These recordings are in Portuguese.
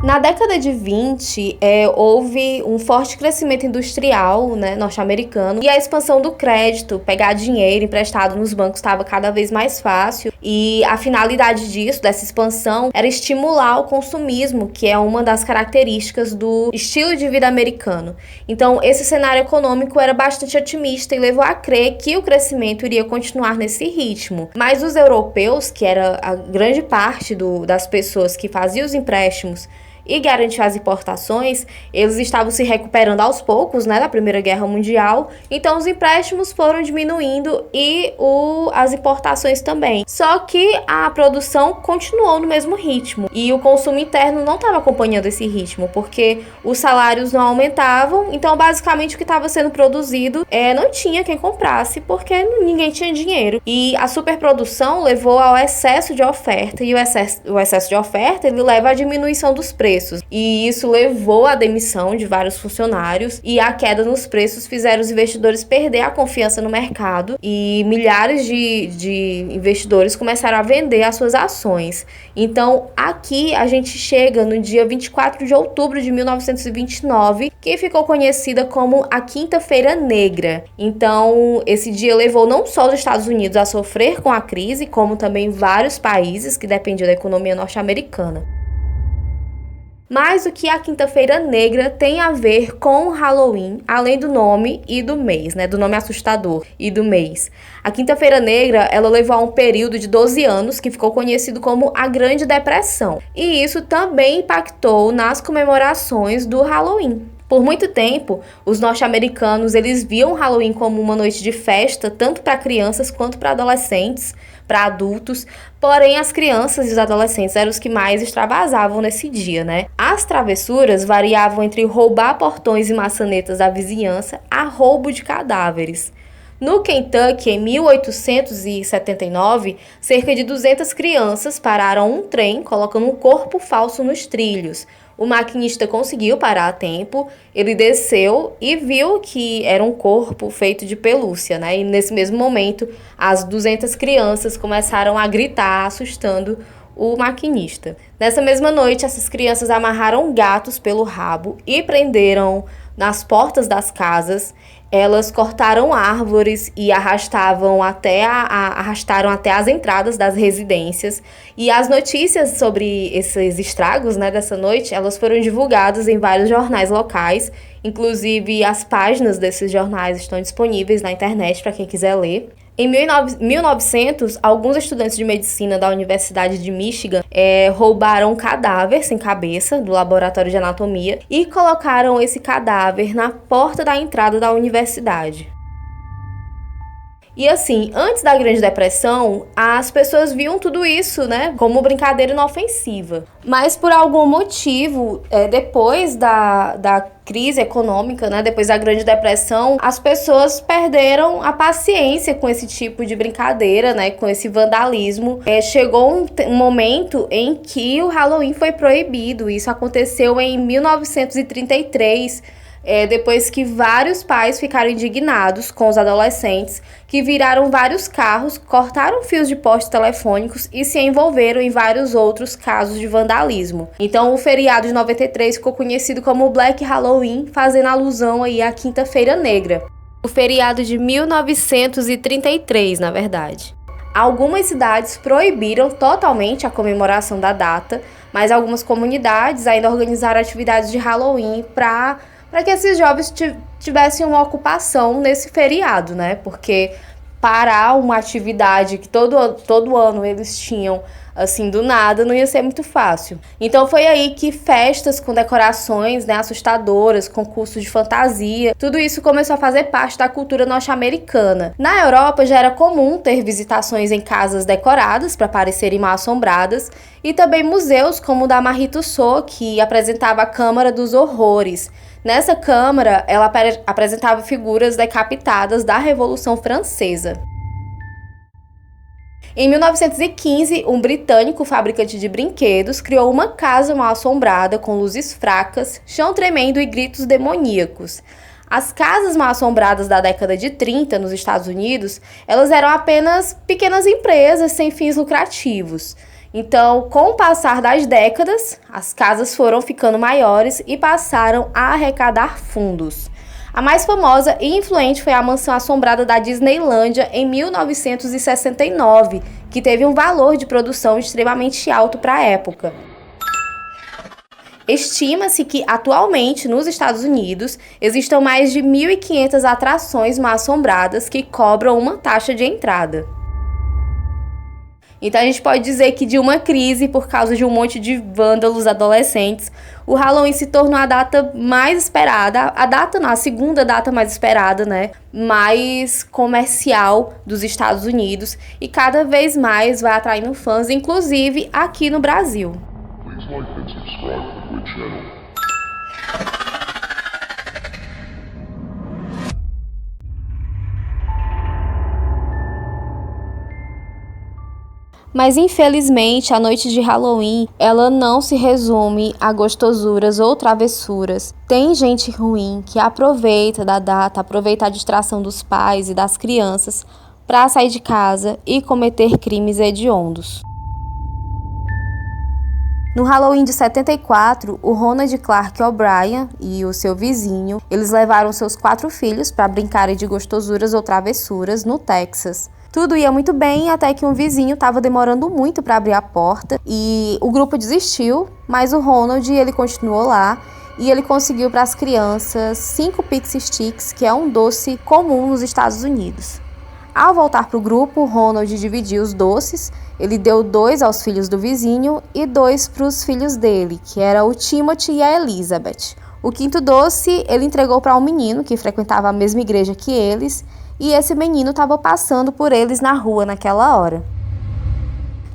Na década de 20, houve um forte crescimento industrial, né, norte-americano, e a expansão do crédito, pegar dinheiro emprestado nos bancos estava cada vez mais fácil, e a finalidade dessa expansão, era estimular o consumismo, que é uma das características do estilo de vida americano. Então, esse cenário econômico era bastante otimista e levou a crer que o crescimento iria continuar nesse ritmo. Mas os europeus, que era a grande parte das pessoas que faziam os empréstimos e garantir as importações, eles estavam se recuperando aos poucos, né, da Primeira Guerra Mundial, então os empréstimos foram diminuindo e as importações também. Só que a produção continuou no mesmo ritmo e o consumo interno não estava acompanhando esse ritmo, porque os salários não aumentavam, então basicamente o que estava sendo produzido não tinha quem comprasse, porque ninguém tinha dinheiro. E a superprodução levou ao excesso de oferta, e o excesso de oferta ele leva à diminuição dos preços. E isso levou à demissão de vários funcionários, e a queda nos preços fizeram os investidores perder a confiança no mercado, e milhares de investidores começaram a vender as suas ações. Então, aqui a gente chega no dia 24 de outubro de 1929, que ficou conhecida como a Quinta-feira Negra. Então, esse dia levou não só os Estados Unidos a sofrer com a crise, como também vários países que dependiam da economia norte-americana. Mas o que a Quinta-feira Negra tem a ver com o Halloween, além do nome e do mês, né? Do nome assustador e do mês. A Quinta-feira Negra, ela levou a um período de 12 anos que ficou conhecido como a Grande Depressão. E isso também impactou nas comemorações do Halloween. Por muito tempo, os norte-americanos eles viam o Halloween como uma noite de festa, tanto para crianças quanto para adolescentes, para adultos. Porém, as crianças e os adolescentes eram os que mais extravasavam nesse dia, né? As travessuras variavam entre roubar portões e maçanetas da vizinhança a roubo de cadáveres. No Kentucky, em 1879, cerca de 200 crianças pararam um trem colocando um corpo falso nos trilhos. O maquinista conseguiu parar a tempo, ele desceu e viu que era um corpo feito de pelúcia, né? E nesse mesmo momento, as 200 crianças começaram a gritar, assustando o maquinista. Nessa mesma noite, essas crianças amarraram gatos pelo rabo e prenderam nas portas das casas. Elas cortaram árvores e arrastaram até as entradas das residências. E as notícias sobre esses estragos, né, dessa noite, elas foram divulgadas em vários jornais locais. Inclusive, as páginas desses jornais estão disponíveis na internet para quem quiser ler. Em 1900, alguns estudantes de medicina da Universidade de Michigan roubaram um cadáver sem cabeça do laboratório de anatomia e colocaram esse cadáver na porta da entrada da universidade. E assim, antes da Grande Depressão, as pessoas viam tudo isso, né, como brincadeira inofensiva. Mas por algum motivo, depois da crise econômica, né, depois da Grande Depressão, as pessoas perderam a paciência com esse tipo de brincadeira, né, com esse vandalismo. Chegou um momento em que o Halloween foi proibido. Isso aconteceu em 1933, depois que vários pais ficaram indignados com os adolescentes, que viraram vários carros, cortaram fios de postes telefônicos e se envolveram em vários outros casos de vandalismo. Então, o feriado de 93 ficou conhecido como Black Halloween, fazendo alusão aí à Quinta-feira Negra. O feriado de 1933, na verdade. Algumas cidades proibiram totalmente a comemoração da data, mas algumas comunidades ainda organizaram atividades de Halloween para que esses jovens tivessem uma ocupação nesse feriado, né? Porque parar uma atividade que todo ano eles tinham, assim, do nada, não ia ser muito fácil. Então foi aí que festas com decorações, né, assustadoras, concursos de fantasia, tudo isso começou a fazer parte da cultura norte-americana. Na Europa já era comum ter visitações em casas decoradas para parecerem mal assombradas, e também museus como o da Marie Tussauds, que apresentava a Câmara dos Horrores. Nessa câmara, ela apresentava figuras decapitadas da Revolução Francesa. Em 1915, um britânico fabricante de brinquedos criou uma casa mal-assombrada com luzes fracas, chão tremendo e gritos demoníacos. As casas mal-assombradas da década de 30 nos Estados Unidos, elas eram apenas pequenas empresas sem fins lucrativos. Então, com o passar das décadas, as casas foram ficando maiores e passaram a arrecadar fundos. A mais famosa e influente foi a mansão assombrada da Disneylândia em 1969, que teve um valor de produção extremamente alto para a época. Estima-se que, atualmente, nos Estados Unidos, existam mais de 1.500 atrações mal-assombradas que cobram uma taxa de entrada. Então a gente pode dizer que de uma crise por causa de um monte de vândalos adolescentes, o Halloween se tornou a data mais esperada, a segunda data mais esperada, né? Mais comercial dos Estados Unidos e cada vez mais vai atraindo fãs, inclusive aqui no Brasil. Please like and subscribe to the channel. Mas infelizmente a noite de Halloween, ela não se resume a gostosuras ou travessuras. Tem gente ruim que aproveita da data, aproveita a distração dos pais e das crianças para sair de casa e cometer crimes hediondos. No Halloween de 74, o Ronald Clark O'Bryan e o seu vizinho, eles levaram seus 4 filhos para brincarem de gostosuras ou travessuras no Texas. Tudo ia muito bem até que um vizinho estava demorando muito para abrir a porta e o grupo desistiu, mas o Ronald ele continuou lá e ele conseguiu para as crianças 5 Pixie Sticks, que é um doce comum nos Estados Unidos. Ao voltar para o grupo, o Ronald dividiu os doces, ele deu 2 aos filhos do vizinho e 2 para os filhos dele, que era o Timothy e a Elizabeth. O 5º doce ele entregou para um menino que frequentava a mesma igreja que eles, e esse menino estava passando por eles na rua naquela hora.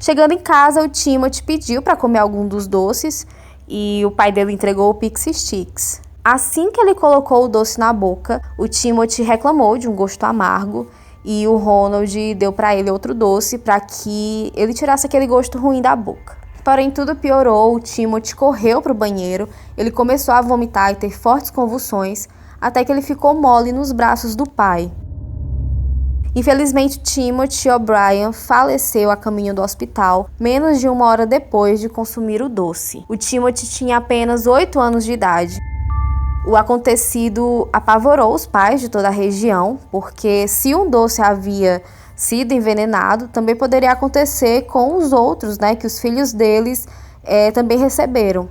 Chegando em casa, o Timothy pediu para comer algum dos doces e o pai dele entregou o Pixie Sticks. Assim que ele colocou o doce na boca, o Timothy reclamou de um gosto amargo e o Ronald deu para ele outro doce para que ele tirasse aquele gosto ruim da boca. Porém, tudo piorou, o Timothy correu para o banheiro, ele começou a vomitar e ter fortes convulsões, até que ele ficou mole nos braços do pai. Infelizmente, Timothy O'Bryan faleceu a caminho do hospital menos de 1 hora depois de consumir o doce. O Timothy tinha apenas 8 anos de idade. O acontecido apavorou os pais de toda a região, porque se um doce havia sido envenenado, também poderia acontecer com os outros, né, que os filhos deles também receberam.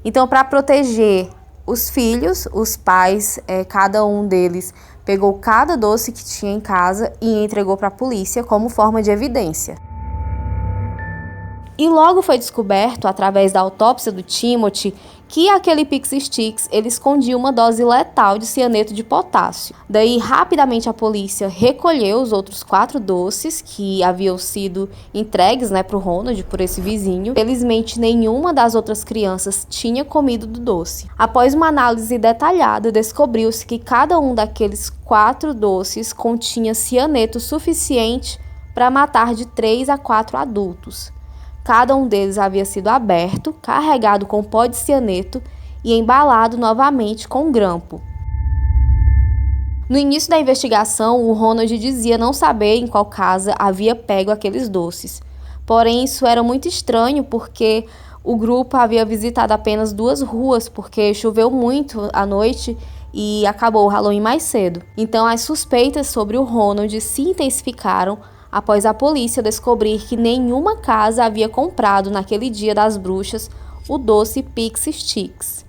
Então, para proteger os filhos, os pais, cada um deles pegou cada doce que tinha em casa e entregou para a polícia como forma de evidência. E logo foi descoberto, através da autópsia do Timothy, que aquele Pixie Sticks ele escondia uma dose letal de cianeto de potássio. Daí, rapidamente, a polícia recolheu os outros 4 doces que haviam sido entregues, para o Ronald, por esse vizinho. Felizmente, nenhuma das outras crianças tinha comido do doce. Após uma análise detalhada, descobriu-se que cada um daqueles 4 doces continha cianeto suficiente para matar de 3 a 4 adultos. Cada um deles havia sido aberto, carregado com pó de cianeto e embalado novamente com grampo. No início da investigação, o Ronald dizia não saber em qual casa havia pego aqueles doces. Porém, isso era muito estranho porque o grupo havia visitado apenas 2 ruas, porque choveu muito à noite e acabou o Halloween mais cedo. Então, as suspeitas sobre o Ronald se intensificaram após a polícia descobrir que nenhuma casa havia comprado naquele dia das bruxas o doce Pixie Sticks.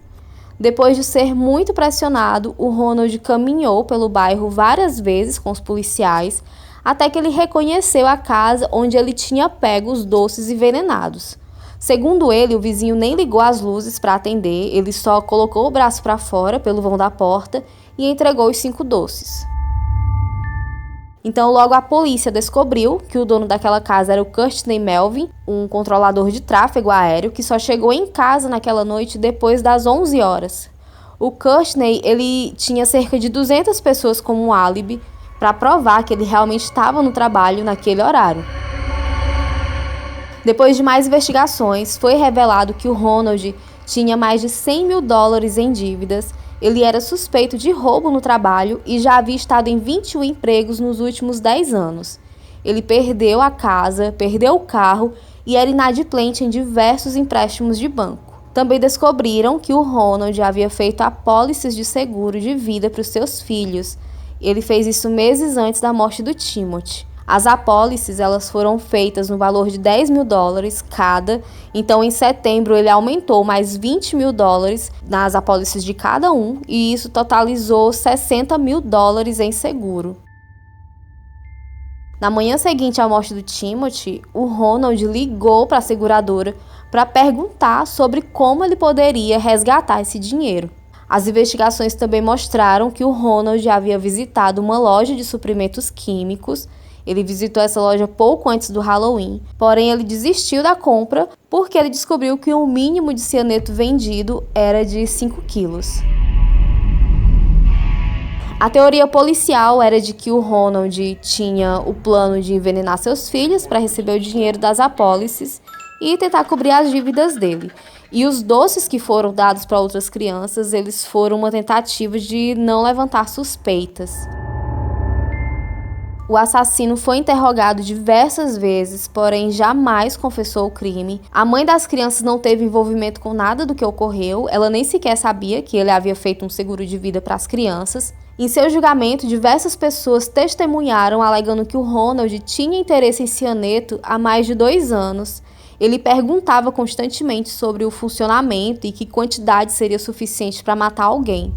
Depois de ser muito pressionado, o Ronald caminhou pelo bairro várias vezes com os policiais, até que ele reconheceu a casa onde ele tinha pego os doces envenenados. Segundo ele, o vizinho nem ligou as luzes para atender, ele só colocou o braço para fora pelo vão da porta e entregou os 5 doces. Então, logo a polícia descobriu que o dono daquela casa era o Courtney Melvin, um controlador de tráfego aéreo que só chegou em casa naquela noite depois das 11 horas. O Courtney, ele tinha cerca de 200 pessoas como um álibi para provar que ele realmente estava no trabalho naquele horário. Depois de mais investigações, foi revelado que o Ronald tinha mais de $100 mil em dívidas. Ele era suspeito de roubo no trabalho e já havia estado em 21 empregos nos últimos 10 anos. ele perdeu a casa, perdeu o carro e era inadimplente em diversos empréstimos de banco. Também descobriram que o Ronald havia feito apólices de seguro de vida para os seus filhos. Ele fez isso meses antes da morte do Timothy. As apólices elas foram feitas no valor de $10.000 cada, então em setembro ele aumentou mais $20.000 nas apólices de cada um e isso totalizou $60.000 em seguro. Na manhã seguinte à morte do Timothy, o Ronald ligou para a seguradora para perguntar sobre como ele poderia resgatar esse dinheiro. As investigações também mostraram que o Ronald havia visitado uma loja de suprimentos químicos. Ele visitou essa loja pouco antes do Halloween, porém ele desistiu da compra porque ele descobriu que o mínimo de cianeto vendido era de 5 quilos. A teoria policial era de que o Ronald tinha o plano de envenenar seus filhos para receber o dinheiro das apólices e tentar cobrir as dívidas dele. E os doces que foram dados para outras crianças, eles foram uma tentativa de não levantar suspeitas. O assassino foi interrogado diversas vezes, porém jamais confessou o crime. A mãe das crianças não teve envolvimento com nada do que ocorreu, ela nem sequer sabia que ele havia feito um seguro de vida para as crianças. Em seu julgamento, diversas pessoas testemunharam alegando que o Ronald tinha interesse em cianeto há mais de 2 anos. Ele perguntava constantemente sobre o funcionamento e que quantidade seria suficiente para matar alguém.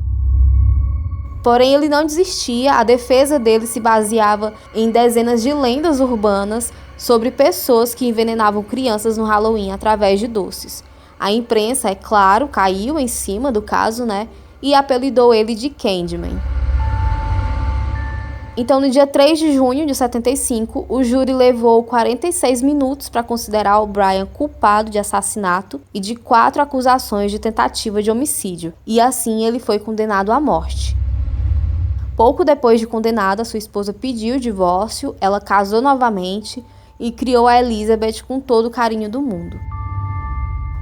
Porém, ele não desistia, a defesa dele se baseava em dezenas de lendas urbanas sobre pessoas que envenenavam crianças no Halloween através de doces. A imprensa, é claro, caiu em cima do caso, e apelidou ele de Candyman. Então, no dia 3 de junho de 75, o júri levou 46 minutos para considerar o Brian culpado de assassinato e de 4 acusações de tentativa de homicídio, e assim ele foi condenado à morte. Pouco depois de condenada, sua esposa pediu o divórcio, ela casou novamente e criou a Elizabeth com todo o carinho do mundo.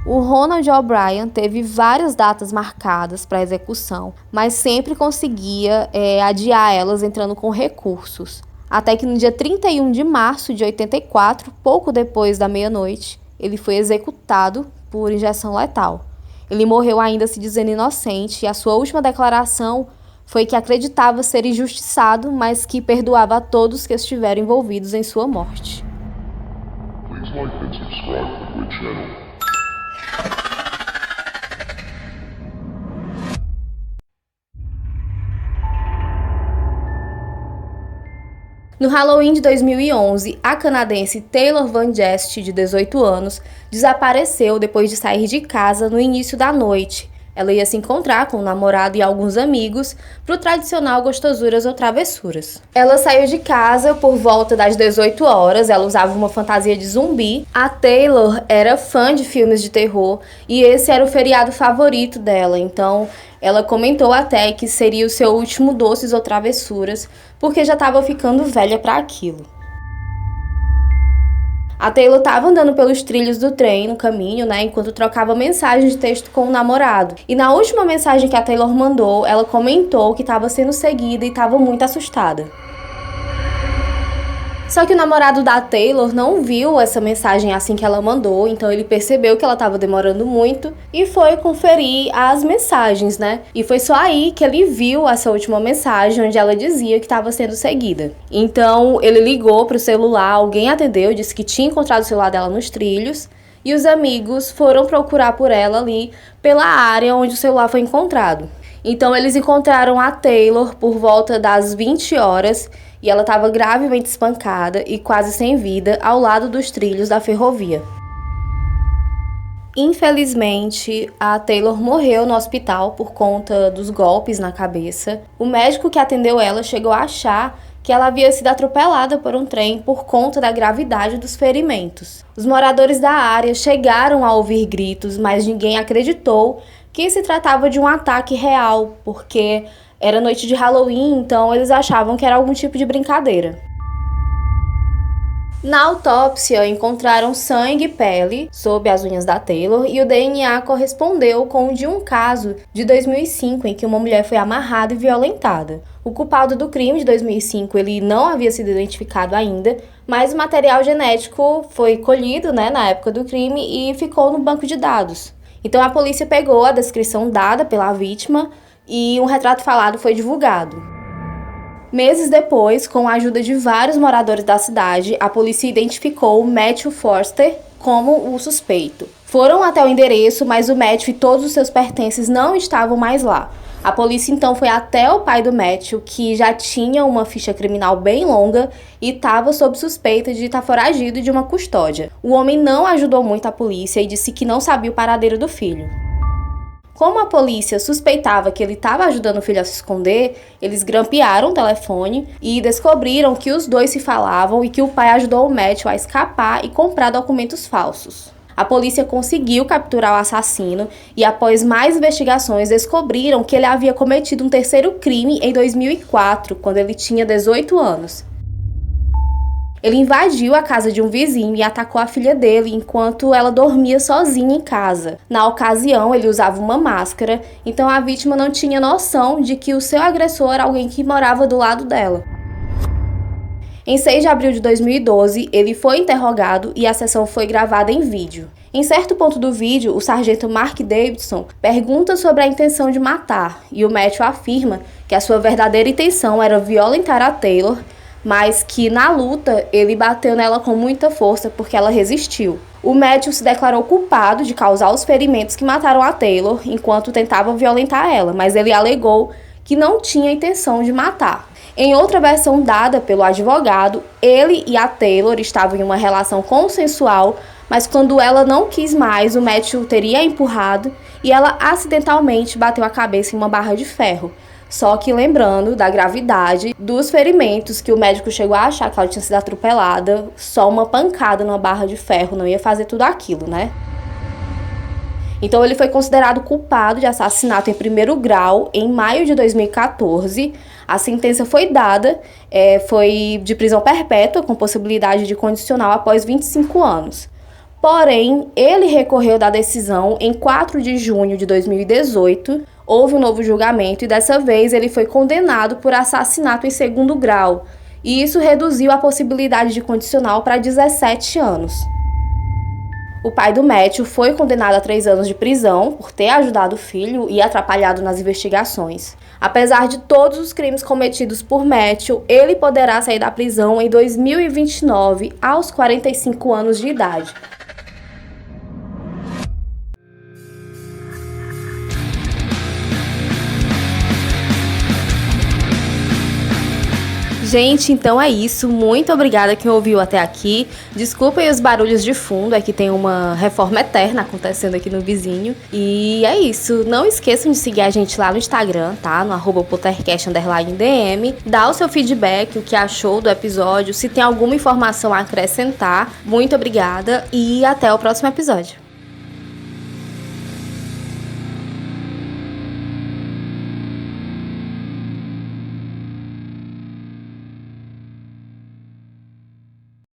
O Ronald O'Brien teve várias datas marcadas para execução, mas sempre conseguia adiar elas entrando com recursos. Até que no dia 31 de março de 84, pouco depois da meia-noite, ele foi executado por injeção letal. Ele morreu ainda se dizendo inocente e a sua última declaração foi que acreditava ser injustiçado, mas que perdoava a todos que estiveram envolvidos em sua morte. Please like and subscribe to the channel. No Halloween de 2011, a canadense Taylor Van Jest, de 18 anos, desapareceu depois de sair de casa no início da noite. Ela ia se encontrar com o namorado e alguns amigos para o tradicional gostosuras ou travessuras. Ela saiu de casa por volta das 18 horas, ela usava uma fantasia de zumbi. A Taylor era fã de filmes de terror e esse era o feriado favorito dela, então ela comentou até que seria o seu último doces ou travessuras, porque já estava ficando velha para aquilo. A Taylor estava andando pelos trilhos do trem no caminho, enquanto trocava mensagem de texto com o namorado. E na última mensagem que a Taylor mandou, ela comentou que estava sendo seguida e estava muito assustada. Só que o namorado da Taylor não viu essa mensagem assim que ela mandou, então ele percebeu que ela estava demorando muito e foi conferir as mensagens, E foi só aí que ele viu essa última mensagem onde ela dizia que estava sendo seguida. Então ele ligou para o celular, alguém atendeu, disse que tinha encontrado o celular dela nos trilhos e os amigos foram procurar por ela ali pela área onde o celular foi encontrado. Então eles encontraram a Taylor por volta das 20 horas e ela estava gravemente espancada e quase sem vida ao lado dos trilhos da ferrovia. Infelizmente, a Taylor morreu no hospital por conta dos golpes na cabeça. O médico que atendeu ela chegou a achar que ela havia sido atropelada por um trem por conta da gravidade dos ferimentos. Os moradores da área chegaram a ouvir gritos, mas ninguém acreditou que se tratava de um ataque real, porque era noite de Halloween, então eles achavam que era algum tipo de brincadeira. Na autópsia, encontraram sangue e pele sob as unhas da Taylor e o DNA correspondeu com o de um caso de 2005 em que uma mulher foi amarrada e violentada. O culpado do crime de 2005 ele não havia sido identificado ainda, mas o material genético foi colhido, na época do crime e ficou no banco de dados. Então a polícia pegou a descrição dada pela vítima e um retrato falado foi divulgado. Meses depois, com a ajuda de vários moradores da cidade, a polícia identificou Matthew Forster como o suspeito. Foram até o endereço, mas o Matthew e todos os seus pertences não estavam mais lá. A polícia então foi até o pai do Matthew, que já tinha uma ficha criminal bem longa e estava sob suspeita de estar foragido de uma custódia. O homem não ajudou muito a polícia e disse que não sabia o paradeiro do filho. Como a polícia suspeitava que ele estava ajudando o filho a se esconder, eles grampearam o telefone e descobriram que os dois se falavam e que o pai ajudou o Matthew a escapar e comprar documentos falsos. A polícia conseguiu capturar o assassino e, após mais investigações, descobriram que ele havia cometido um terceiro crime em 2004, quando ele tinha 18 anos. Ele invadiu a casa de um vizinho e atacou a filha dele enquanto ela dormia sozinha em casa. Na ocasião, ele usava uma máscara, então a vítima não tinha noção de que o seu agressor era alguém que morava do lado dela. Em 6 de abril de 2012, ele foi interrogado e a sessão foi gravada em vídeo. Em certo ponto do vídeo, o sargento Mark Davidson pergunta sobre a intenção de matar e o Matthew afirma que a sua verdadeira intenção era violentar a Taylor, mas que na luta ele bateu nela com muita força porque ela resistiu. O Matthew se declarou culpado de causar os ferimentos que mataram a Taylor enquanto tentava violentar ela, mas ele alegou que não tinha intenção de matar. Em outra versão dada pelo advogado, ele e a Taylor estavam em uma relação consensual, mas quando ela não quis mais, o Matthew teria a empurrado e ela acidentalmente bateu a cabeça em uma barra de ferro. Só que lembrando da gravidade dos ferimentos que o médico chegou a achar que ela tinha sido atropelada, só uma pancada numa barra de ferro não ia fazer tudo aquilo, Então ele foi considerado culpado de assassinato em primeiro grau em maio de 2014. A sentença foi dada, foi de prisão perpétua com possibilidade de condicional após 25 anos. Porém, ele recorreu da decisão em 4 de junho de 2018, houve um novo julgamento e dessa vez ele foi condenado por assassinato em segundo grau, e isso reduziu a possibilidade de condicional para 17 anos. O pai do Matthew foi condenado a 3 anos de prisão por ter ajudado o filho e atrapalhado nas investigações. Apesar de todos os crimes cometidos por Matthew, ele poderá sair da prisão em 2029, aos 45 anos de idade. Gente, então é isso. Muito obrigada quem ouviu até aqui. Desculpem os barulhos de fundo, é que tem uma reforma eterna acontecendo aqui no vizinho. E é isso. Não esqueçam de seguir a gente lá no Instagram, tá? No @pottercast_dm. Dá o seu feedback, o que achou do episódio, se tem alguma informação a acrescentar. Muito obrigada e até o próximo episódio.